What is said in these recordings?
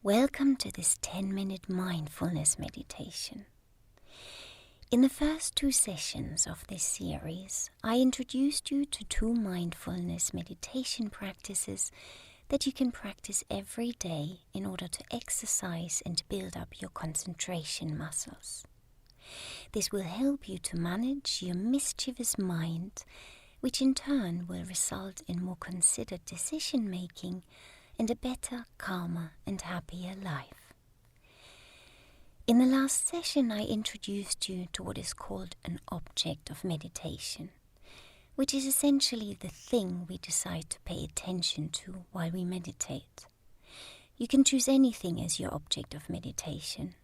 Welcome to this 10-minute mindfulness meditation. In the first 2 sessions of this series, I introduced you to 2 mindfulness meditation practices that you can practice every day in order to exercise and build up your concentration muscles. This will help you to manage your mischievous mind, which in turn will result in more considered decision-making and a better, calmer and happier life. In the last session, I introduced you to what is called an object of meditation, which is essentially the thing we decide to pay attention to while we meditate. You can choose anything as your object of meditation: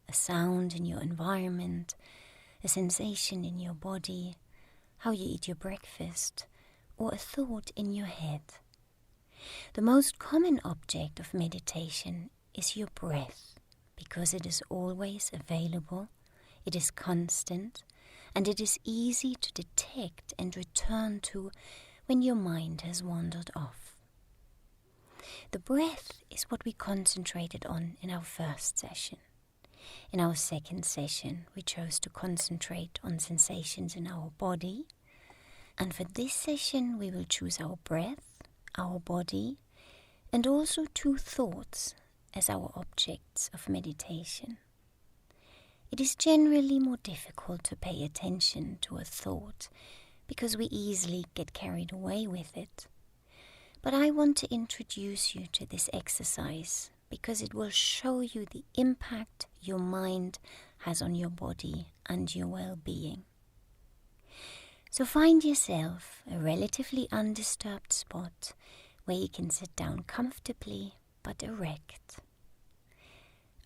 a sound in your environment, a sensation in your body, how you eat your breakfast, or a thought in your head. The most common object of meditation is your breath, because it is always available, it is constant, and it is easy to detect and return to when your mind has wandered off. The breath is what we concentrated on in our first session. In our second session, we chose to concentrate on sensations in our body, and for this session we will choose our breath, our body, and also 2 thoughts as our objects of meditation. It is generally more difficult to pay attention to a thought because we easily get carried away with it. But I want to introduce you to this exercise because it will show you the impact your mind has on your body and your well-being. So find yourself a relatively undisturbed spot where you can sit down comfortably but erect.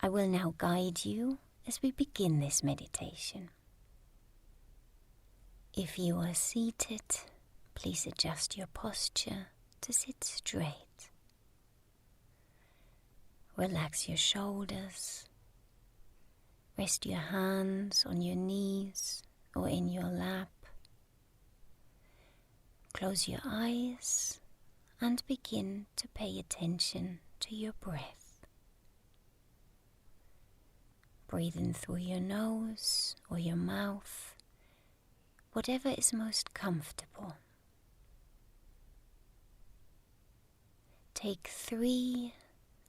I will now guide you as we begin this meditation. If you are seated, please adjust your posture to sit straight. Relax your shoulders. Rest your hands on your knees or in your lap. Close your eyes and begin to pay attention to your breath. Breathe in through your nose or your mouth, whatever is most comfortable. Take 3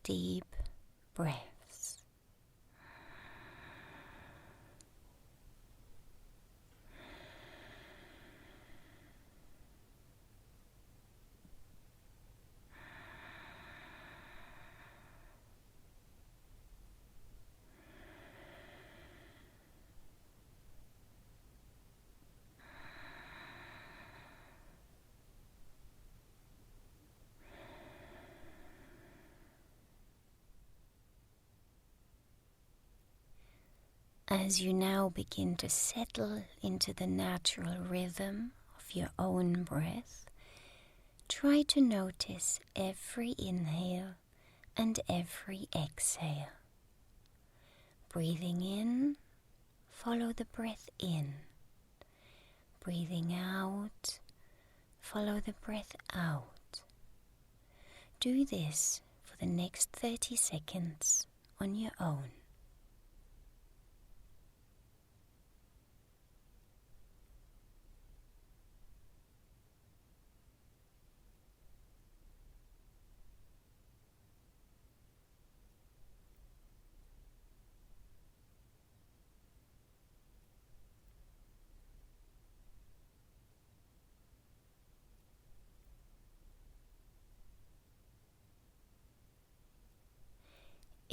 deep breaths. As you now begin to settle into the natural rhythm of your own breath, try to notice every inhale and every exhale. Breathing in, follow the breath in. Breathing out, follow the breath out. Do this for the next 30 seconds on your own.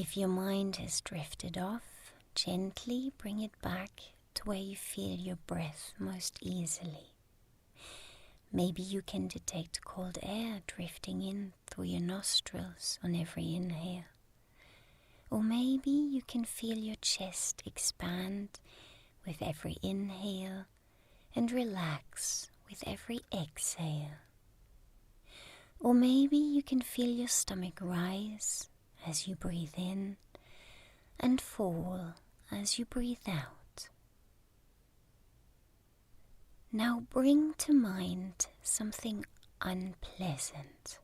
If your mind has drifted off, gently bring it back to where you feel your breath most easily. Maybe you can detect cold air drifting in through your nostrils on every inhale. Or maybe you can feel your chest expand with every inhale and relax with every exhale. Or maybe you can feel your stomach rise as you breathe in and fall as you breathe out. Now bring to mind something unpleasant.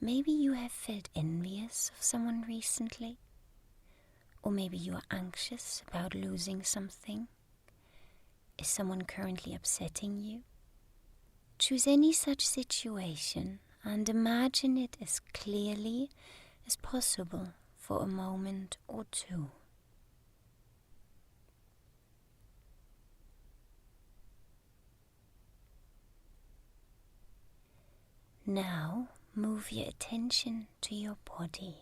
Maybe you have felt envious of someone recently, or maybe you are anxious about losing something. Is someone currently upsetting you? Choose any such situation and imagine it as clearly as possible for a moment or two. Now move your attention to your body.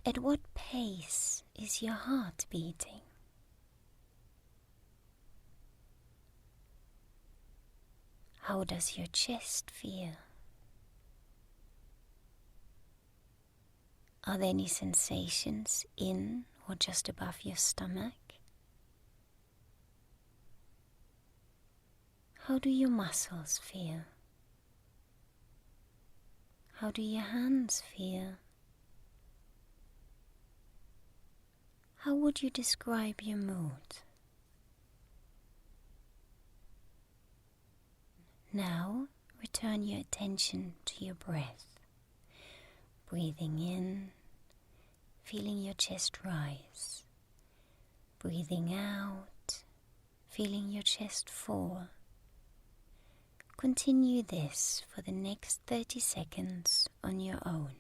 At what pace is your heart beating? How does your chest feel? Are there any sensations in or just above your stomach? How do your muscles feel? How do your hands feel? How would you describe your mood? Now return your attention to your breath. Breathing in, feeling your chest rise. Breathing out, feeling your chest fall. Continue this for the next 30 seconds on your own.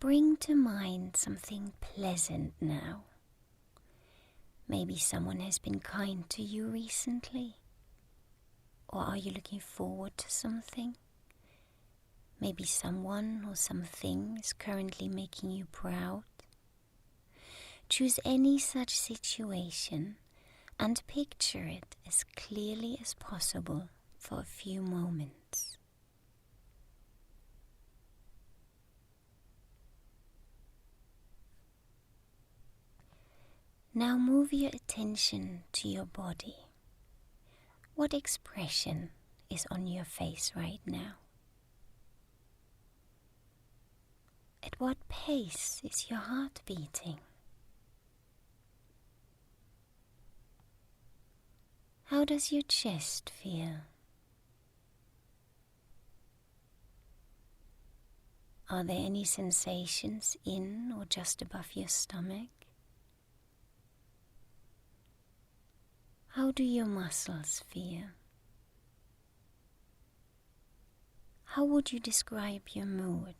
Bring to mind something pleasant now. Maybe someone has been kind to you recently. Or are you looking forward to something? Maybe someone or something is currently making you proud. Choose any such situation and picture it as clearly as possible for a few moments. Now move your attention to your body. What expression is on your face right now? At what pace is your heart beating? How does your chest feel? Are there any sensations in or just above your stomach? How do your muscles feel? How would you describe your mood?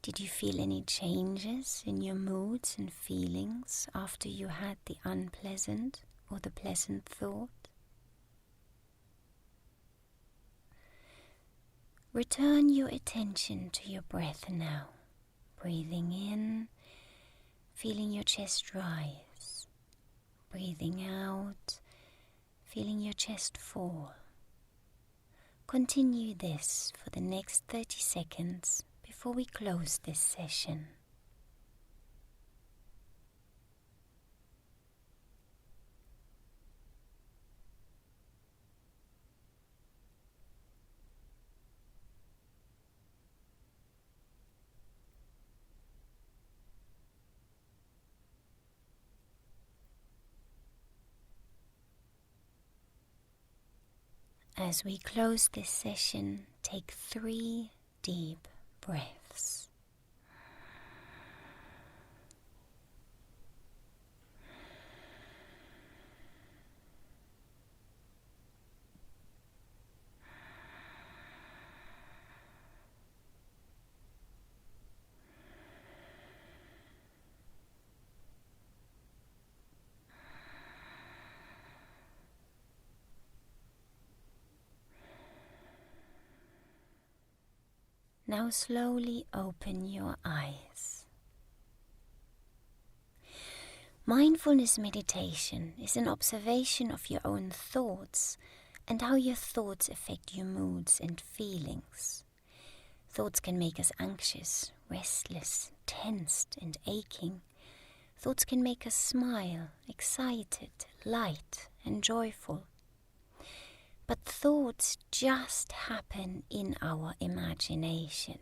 Did you feel any changes in your moods and feelings after you had the unpleasant or the pleasant thought? Return your attention to your breath now, breathing in, feeling your chest rise, breathing out, feeling your chest fall. Continue this for the next 30 seconds before we close this session. As we close this session, take 3 deep breaths. Now slowly open your eyes. Mindfulness meditation is an observation of your own thoughts and how your thoughts affect your moods and feelings. Thoughts can make us anxious, restless, tensed and aching. Thoughts can make us smile, excited, light and joyful. But thoughts just happen in our imagination.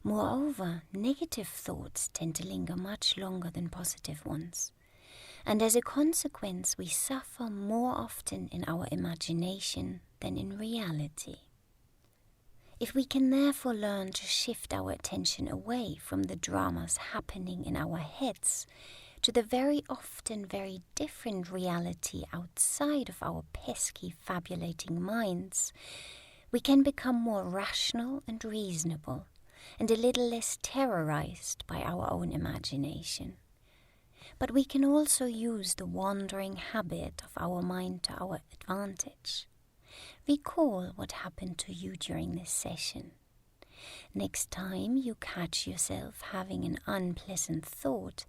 Moreover, negative thoughts tend to linger much longer than positive ones. And as a consequence, we suffer more often in our imagination than in reality. If we can therefore learn to shift our attention away from the dramas happening in our heads to the very often very different reality outside of our pesky fabulating minds, we can become more rational and reasonable, and a little less terrorized by our own imagination. But we can also use the wandering habit of our mind to our advantage. Recall what happened to you during this session. Next time you catch yourself having an unpleasant thought,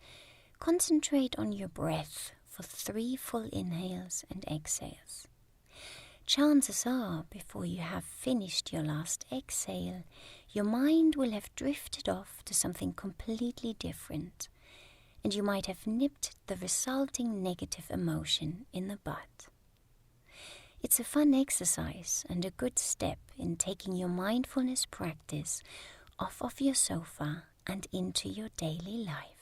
concentrate on your breath for 3 full inhales and exhales. Chances are, before you have finished your last exhale, your mind will have drifted off to something completely different, and you might have nipped the resulting negative emotion in the bud. It's a fun exercise and a good step in taking your mindfulness practice off of your sofa and into your daily life.